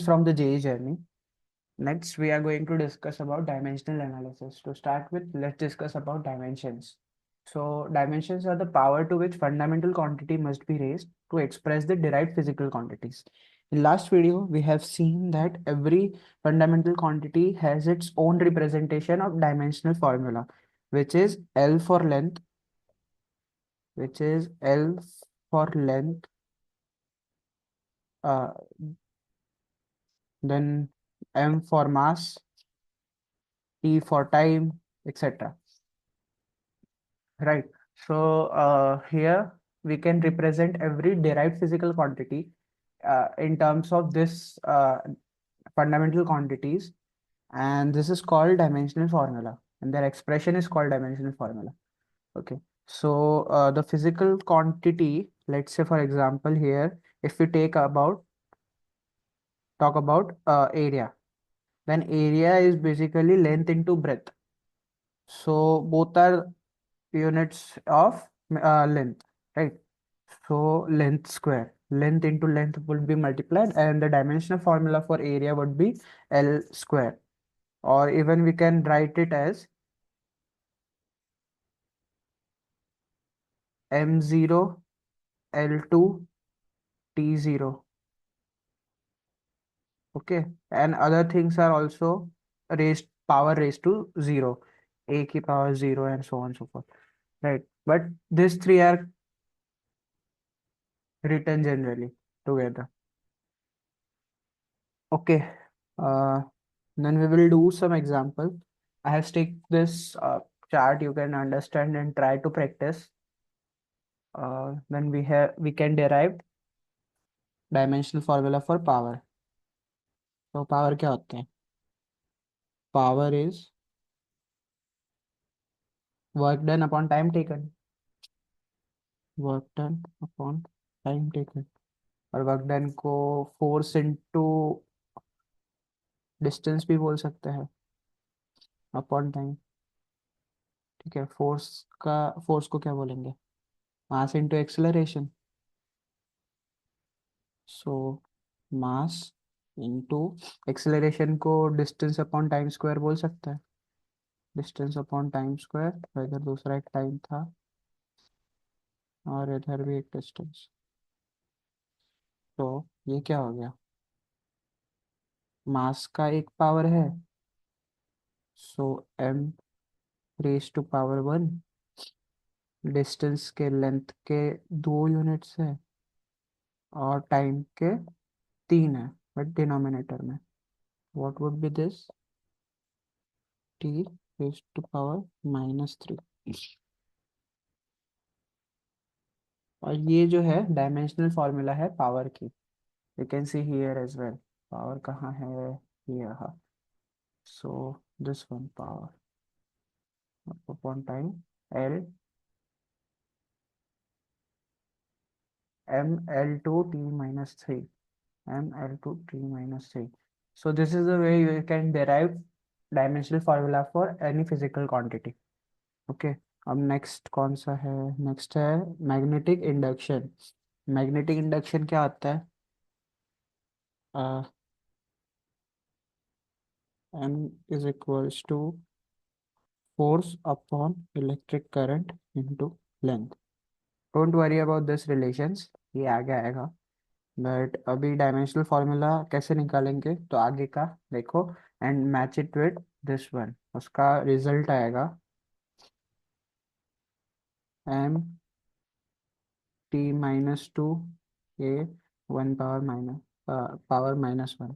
from the JEE journey. Next, we are going to discuss about dimensional analysis. To start with, let's discuss about dimensions. So, dimensions are the power to which fundamental quantity must be raised to express the derived physical quantities. In last video, we have seen that every fundamental quantity has its own representation of dimensional formula, which is L for length, which is L for length, uh, then M for mass, T for time, etc. Right. So here we can represent every derived physical quantity in terms of this fundamental quantities, and this is called dimensional formula, and their expression is called dimensional formula. Okay. So the physical quantity, let's say for example here, if we talk about area, then area is basically length into breadth. So both are units of length, right? So length square, length into length would be multiplied, and the dimensional formula for area would be L square, or even we can write it as M0 L2 T0. Okay, and other things are also raised to 0, a ki power 0, and so on and so forth, right? But these three are written generally together. Okay, uh, then we will do some example. I have stick this chart, you can understand and try to practice. Then we can derive dimensional formula for power. तो power क्या होते हैं? Power is work done upon time taken. Work done upon time taken. और work done को force into distance भी बोल सकते हैं अपॉन टाइम. ठीक है, फोर्स को क्या बोलेंगे? Mass into acceleration. So mass into acceleration को डिस्टेंस अपॉन टाइम स्क्वायर बोल सकता है. डिस्टेंस अपॉन टाइम स्क्वायर, इधर दूसरा एक टाइम था और इधर भी एक डिस्टेंस. तो ये क्या हो गया? मास का एक पावर है, so m raise to power 1. Distance के लेंथ के 2 यूनिट्स है और टाइम के 3 है, बट डिनोमिनेटर में. What would be this? t raise to power -3. और ये जो है डायमेंशनल फॉर्मूला है पावर की. You can see here as well. Power कहाँ है? यहाँ. So this one power upon time L mL2 T-3. mL2 T-3. So this is the way you can derive dimensional formula for any physical quantity. Okay. अब next कौन सा है? Next है magnetic induction. Magnetic induction क्या होता है? M is equals to force upon electric current into length. Don't worry about this relations, ये आगे आएगा. बट अभी डायमेंशनल फॉर्मूला कैसे निकालेंगे तो आगे का देखो, and match it with this one. उसका रिजल्ट आएगा m t-2 a 1 power -1.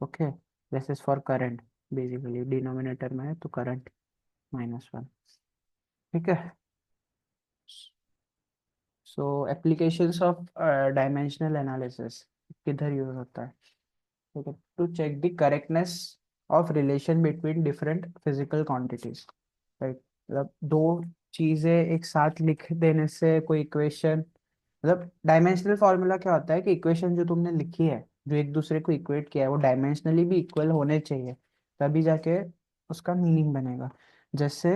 Okay, this is for current. Basically denominator में है तो करंट -1. ठीक है. So applications of dimensional analysis किधर यूज होता है? ठीक है, to check the correctness of relation between different physical quantities. Right, मतलब दो चीजें एक साथ लिख देने से कोई इक्वेशन, मतलब डायमेंशनल फॉर्मूला क्या होता है कि इक्वेशन जो तुमने लिखी है, जो एक दूसरे को इक्वेट किया है, वो डायमेंशनली भी इक्वल होने चाहिए, तभी जाके उसका मीनिंग बनेगा. जैसे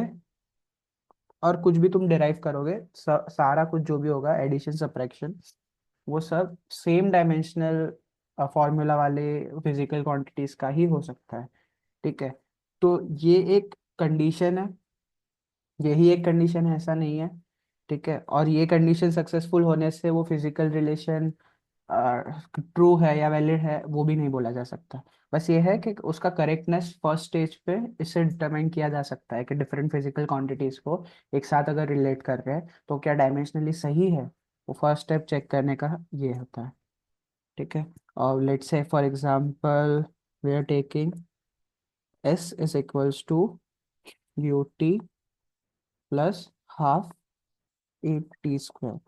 और कुछ भी तुम डिराइव करोगे, सारा कुछ जो भी होगा, एडिशन सब्ट्रैक्शन, वो सब सेम डायमेंशनल फॉर्मूला वाले फिजिकल क्वांटिटीज का ही हो सकता है। ठीक है, तो ये एक कंडीशन है, यही एक कंडीशन है, ऐसा नहीं है। ठीक है, और ये कंडीशन सक्सेसफुल होने से वो फिजिकल रिलेशन ट्रू है या वैलिड है वो भी नहीं बोला जा सकता। बस ये है कि उसका करेक्टनेस फर्स्ट स्टेज पे इससे डिटरमाइन किया जा सकता है कि डिफरेंट फिजिकल क्वांटिटीज को एक साथ अगर रिलेट कर रहे हैं तो क्या डायमेंशनली सही है, वो फर्स्ट स्टेप चेक करने का ये होता है। ठीक है, और let's say for example we are taking s is equals to ut plus half A T square.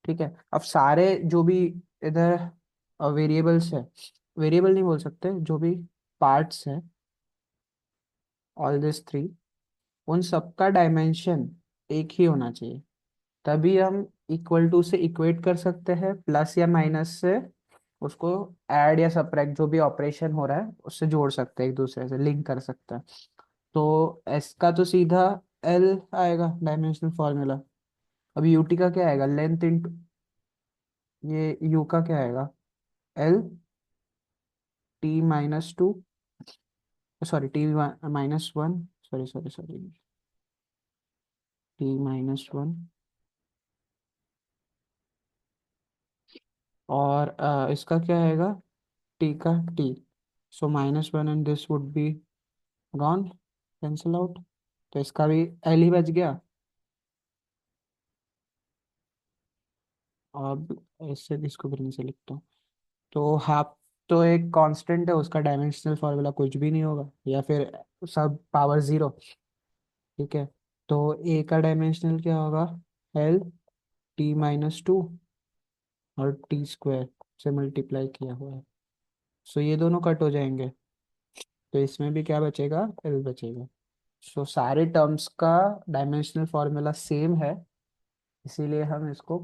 ठीक है, अब सारे जो भी इधर वेरिएबल्स है, वेरिएबल नहीं बोल सकते, जो भी पार्ट्स है, ऑल दिस थ्री, उन सबका डायमेंशन एक ही होना चाहिए, तभी हम इक्वल टू से इक्वेट कर सकते हैं, प्लस या माइनस से उसको ऐड या सब्ट्रैक्ट जो भी ऑपरेशन हो रहा है उससे जोड़ सकते हैं, एक दूसरे से लिंक कर सकते हैं। तो एस का तो सीधा एल आएगा डायमेंशनल फॉर्मूला। अब यूटी का क्या आएगा, लेंथ इंटू, ये यू का क्या आएगा, L T minus two, sorry T minus one, sorry sorry sorry, T minus one, और इसका क्या आएगा, टी का T, so minus one and this would be gone, cancel out, तो इसका भी एल ही बच गया। अब इससे इसको फिर से लिखता हूँ, तो हाफ तो एक कांस्टेंट है, उसका डायमेंशनल फॉर्मूला कुछ भी नहीं होगा, या फिर सब पावर जीरो। ठीक है, तो ए का डायमेंशनल क्या होगा, एल टी माइनस टू और टी स्क्वायर से मल्टीप्लाई किया हुआ है, सो ये दोनों कट हो जाएंगे, तो इसमें भी क्या बचेगा, एल बचेगा। सो सारे टर्म्स का डायमेंशनल फॉर्मूला सेम है, इसीलिए हम इसको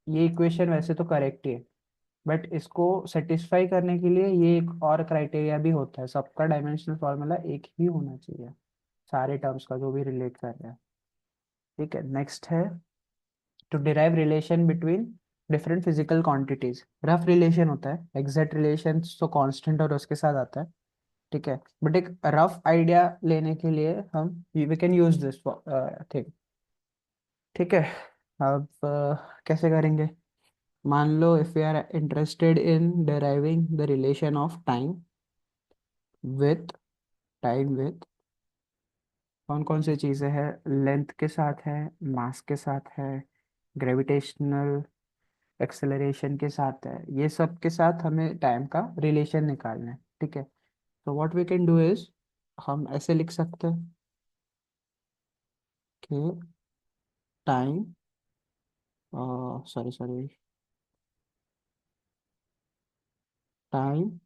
ये इक्वेशन वैसे तो करेक्ट ही है, बट इसको सेटिस्फाई करने के लिए ये एक और क्राइटेरिया भी होता है, सबका डायमेंशनल फॉर्मूला एक ही होना चाहिए, सारे टर्म्स का जो भी रिलेट कर रहे हैं। ठीक है, नेक्स्ट है to derive relation between different physical quantities. Rough relation होता है, एग्जैक्ट रिलेशन तो कांस्टेंट और उसके साथ आता है। ठीक है, बट एक रफ आइडिया लेने के लिए हम we can use this thing. ठीक है, अब कैसे करेंगे, मान लो if we are interested in deriving the relation of with time with कौन कौन सी चीज़ें हैं, लेंथ के साथ है, मास के साथ है, ग्रेविटेशनल एक्सेलरेशन के साथ है, ये सब के साथ हमें टाइम का रिलेशन निकालना है। ठीक है, तो what we can do is, हम ऐसे लिख सकते हैं कि time, sorry sorry, time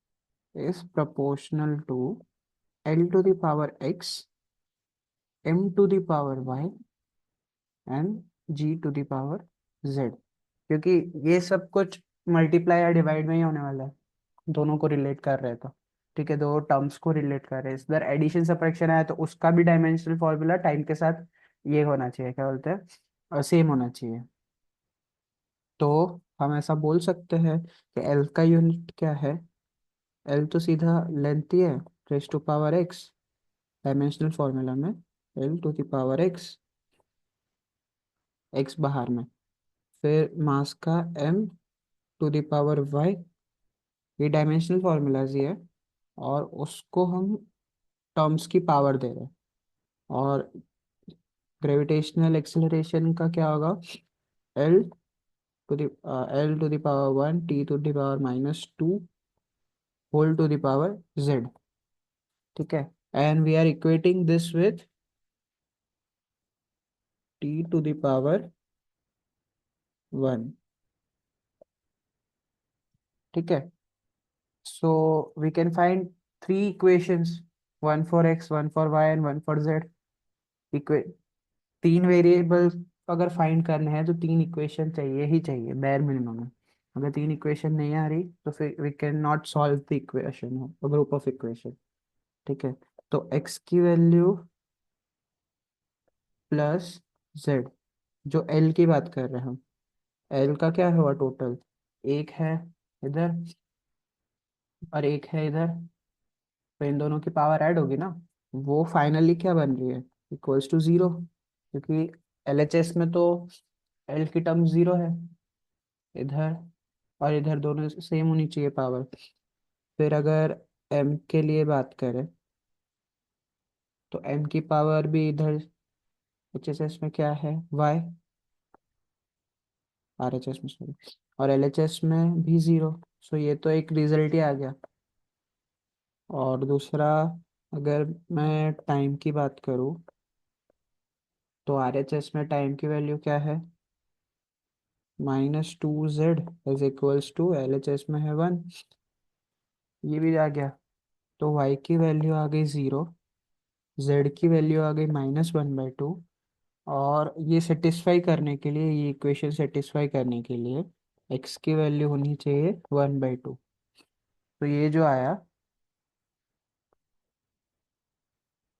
is proportional to L to the power X, M to the power Y and G to the power Z, क्योंकि ये सब कुछ मल्टीप्लाई या डिवाइड में ही होने वाला है, दोनों को रिलेट कर रहे हैं तो। ठीक है, दो टर्म्स को रिलेट कर रहे हैं, इधर एडिशन सब्ट्रैक्शन आया तो उसका भी डायमेंशनल फॉर्मूला टाइम के साथ ये होना चाहिए, क्या बोलते हैं, सेम होना चाहिए। तो हम ऐसा बोल सकते हैं कि एल का यूनिट क्या है, एल तो सीधा लेंथ ही है, raise to power x, dimensional formula में L to the power x, x बाहर में, फिर मास का M to the power y, ये डायमेंशनल फॉर्मूलाज ही है, और उसको हम टर्म्स की पावर दे रहे हैं। और ग्रेविटेशनल एक्सेलरेशन का क्या होगा, L to the L to the power one T to the power minus two whole to the power Z. ठीक है, and we are equating this with T to the power one. ठीक है, so we can find three equations, one for x, one for y and one for z. इक्वे तीन variable अगर find करने हैं तो तीन इक्वेशन चाहिए ही चाहिए बेर मिनिमम में। अगर तीन इक्वेशन नहीं आ रही तो फिर we can not solve the equation, group of equation. ठीक है, तो x की वैल्यू प्लस z, जो l की बात कर रहे हैं हम, l का क्या हुआ टोटल, एक है, इधर और एक है इधर, तो इन दोनों की पावर ऐड होगी ना, वो फाइनली क्या बन रही है, इक्वल्स टू जीरो, क्योंकि एलएचएस में तो एल की टर्म जीरो है इधर, और इधर दोनों सेम होनी चाहिए पावर। फिर अगर एम के लिए बात करें, तो एम की पावर भी इधर एच में क्या है, वाई, आर एच एस में सॉरी, और एल एच एस में भी जीरो। सो ये तो एक रिजल्ट ही आ गया। और दूसरा, अगर मैं टाइम की बात करूँ, तो आर एच एस में टाइम की वैल्यू क्या है, -2z is equals to L H S में है 1, ये भी आ गया। तो y की वैल्यू आ गई 0, z की वैल्यू आ गई -1/2, और ये सेटिस्फाई करने के लिए, ये इक्वेशन सेटिस्फाई करने के लिए x की वैल्यू होनी चाहिए 1/2। तो ये जो आया,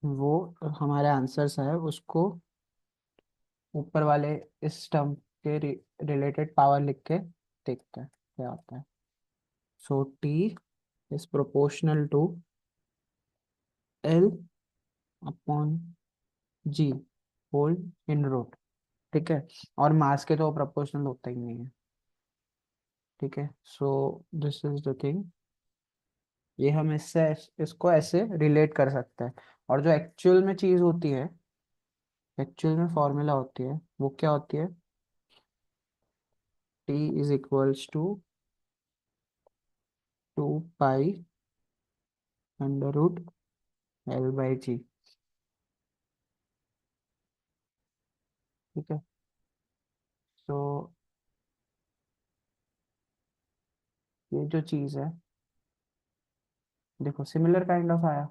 वो हमारे आंसर्स है, उसको ऊपर वाले इस टर्म के रिलेटेड पावर लिख के देखते हैं क्या आता है। So t is proportional to L upon G whole in root, ठीक है। और मास के तो प्रोपोर्शनल होता ही नहीं है, ठीक है। So this is the thing, ये हम इससे इसको ऐसे रिलेट कर सकते हैं। और जो एक्चुअल में चीज़ होती है, एक्चुअल में फॉर्मूला होती है, वो क्या होती है, T is equals to 2 pi √L/G, ठीक है। सो ये जो चीज़ है, देखो सिमिलर काइंड ऑफ आया,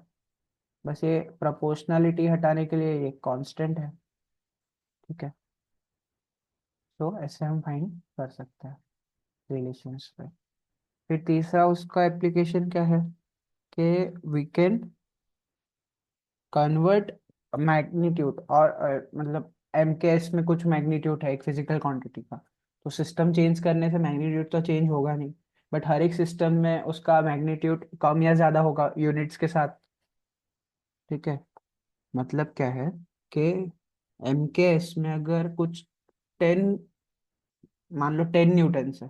बस ये प्रोपोर्शनलिटी हटाने के लिए ये कांस्टेंट है, ठीक है। तो ऐसे हम फाइंड कर सकते हैं रिलेशंस पे। फिर तीसरा उसका एप्लीकेशन क्या है, कि वी कैन कन्वर्ट मैग्नीट्यूड, और मतलब एम के एस में कुछ मैग्नीट्यूड है एक फिजिकल क्वांटिटी का, तो सिस्टम चेंज करने से मैग्नीट्यूड तो चेंज होगा नहीं, बट हर एक सिस्टम में उसका मैग्नीट्यूड कम या ज़्यादा होगा यूनिट्स के साथ, ठीक है। मतलब क्या है, कि एम के एस में अगर कुछ 10, मान लो 10 न्यूटन है,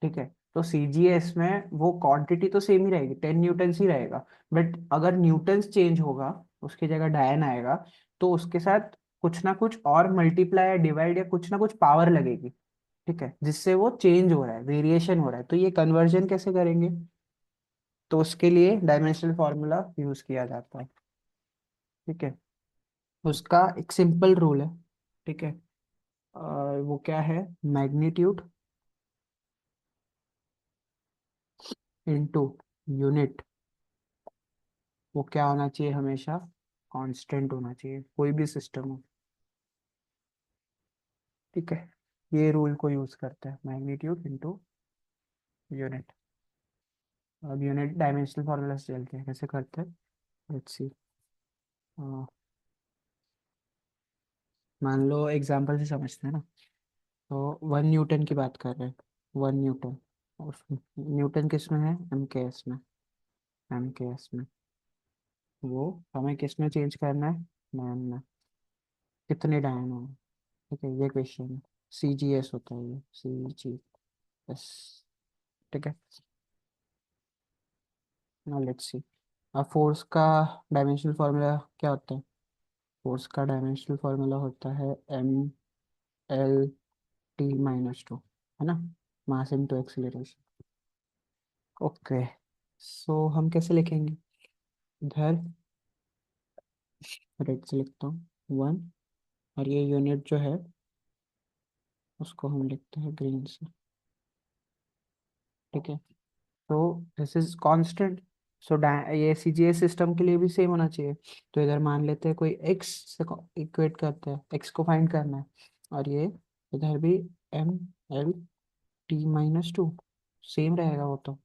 ठीक है, तो सीजीएस में वो क्वांटिटी तो सेम ही रहेगी, 10 न्यूटन्स ही रहेगा, बट अगर न्यूटन्स चेंज होगा, उसकी जगह डायन आएगा, तो उसके साथ कुछ ना कुछ और मल्टीप्लाई या डिवाइड या कुछ ना कुछ पावर लगेगी, ठीक है, जिससे वो चेंज हो रहा है, वेरिएशन हो रहा है। तो ये कन्वर्जन कैसे करेंगे, तो उसके लिए डायमेंशनल फार्मूला यूज किया जाता है, ठीक है। उसका एक सिंपल रूल है, ठीक है। वो क्या है, मैग्नीट्यूड इनटू यूनिट, वो क्या होना चाहिए हमेशा, कांस्टेंट होना चाहिए, कोई भी सिस्टम हो, ठीक है। ये रूल को यूज करते हैं, मैग्नीट्यूड इनटू यूनिट। अब यूनिट डायमेंशनल फार्मूला से चलते हैं, कैसे करते हैं, लेट्स सी। मान लो एग्जांपल से समझते हैं ना, तो 1 न्यूटन की बात कर रहे हैं, 1 न्यूटन, उस न्यूटन किस में है, एम के एस में, एम के एस में, वो हमें किस में चेंज करना है, डायन में, कितने डायन हो, ठीक है, ये क्वेश्चन है। सी जी एस होता है ये, सी जी एस, ठीक है। नाउ लेट्स सी, अब फोर्स का डायमेंशनल फार्मूला क्या होता है, फोर्स का डायमेंशनल फार्मूला होता है M L T - 2, है ना, मास इनटू एक्सीलरेशन, ओके। सो हम कैसे लिखेंगे, इधर रेड से लिखता हूँ 1, और ये यूनिट जो है उसको हम लिखते हैं ग्रीन से, ठीक है। तो दिस इज कांस्टेंट, सो ये सी जी एस सिस्टम के लिए भी सेम होना चाहिए। तो इधर मान लेते हैं कोई एक्स से इक्वेट करते हैं, एक्स को फाइंड करना है, और ये इधर भी M L T - 2 सेम रहेगा वो तो,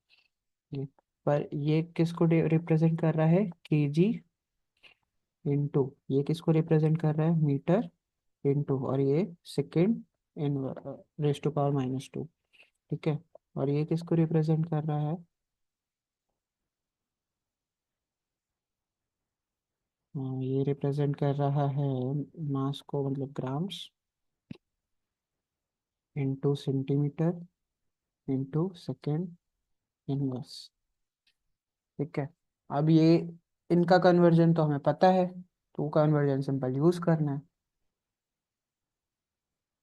ये, पर ये किसको रिप्रेजेंट कर रहा है, केजी इनटू, ये किसको रिप्रेजेंट कर रहा है, मीटर इनटू, और ये second in raise to power -2, ठीक है। और ये किसको रिप्रेजेंट कर रहा है? ये रिप्रेजेंट कर रहा है मास को, मतलब grams into centimetre into second inverse. ठीक है। अब ये इनका कन्वर्जन तो हमें पता है, तो कन्वर्जन सिंपल यूज करना है।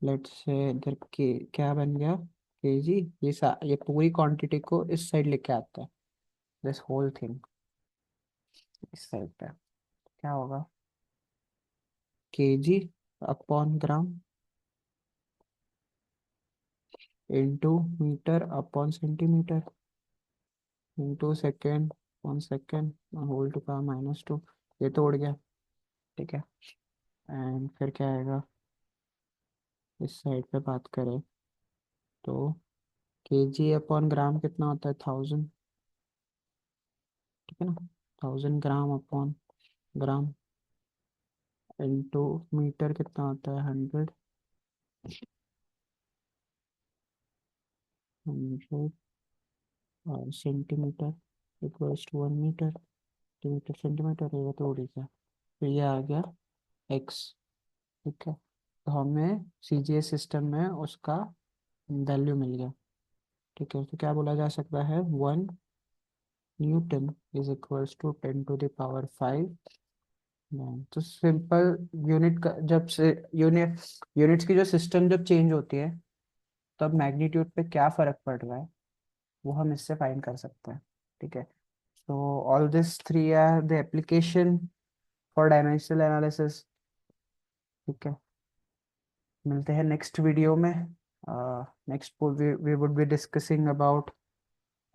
लेट्स से इधर के क्या बन गया, केजी। ये पूरी क्वांटिटी को इस साइड लेके आता है, this whole thing this side पे। क्या होगा, KG upon gram into metre upon centimetre into second upon second whole to का -2। ये तो उड़ गया। ठीक है। एंड फिर क्या आएगा, इस साइड पे बात करें तो केजी अपॉन ग्राम कितना होता है, 1000। ठीक है ना, 1000 gram upon gram into metre कितना होता है, 100 और centimetre equals to 1 metre. Metre centimetre है, तो उड़ी गया। तो ये आ गया एक्स। ठीक है, तो हमें सीजीएस सिस्टम में उसका वैल्यू मिल गया। ठीक है, तो क्या बोला जा सकता है, 1 न्यूटन इज इक्वल्स टू 10⁵ तो सिंपल यूनिट का जब से यूनिट्स की जो सिस्टम जब चेंज होती है, तब मैग्नीट्यूड पे क्या फर्क पड़ रहा है वो हम इससे फाइंड कर सकते हैं। ठीक है, so all these three are the application for dimensional analysis। ठीक है, मिलते हैं नेक्स्ट वीडियो में। Next we would be discussing about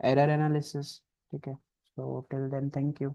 error analysis। ठीक है, so till then thank you।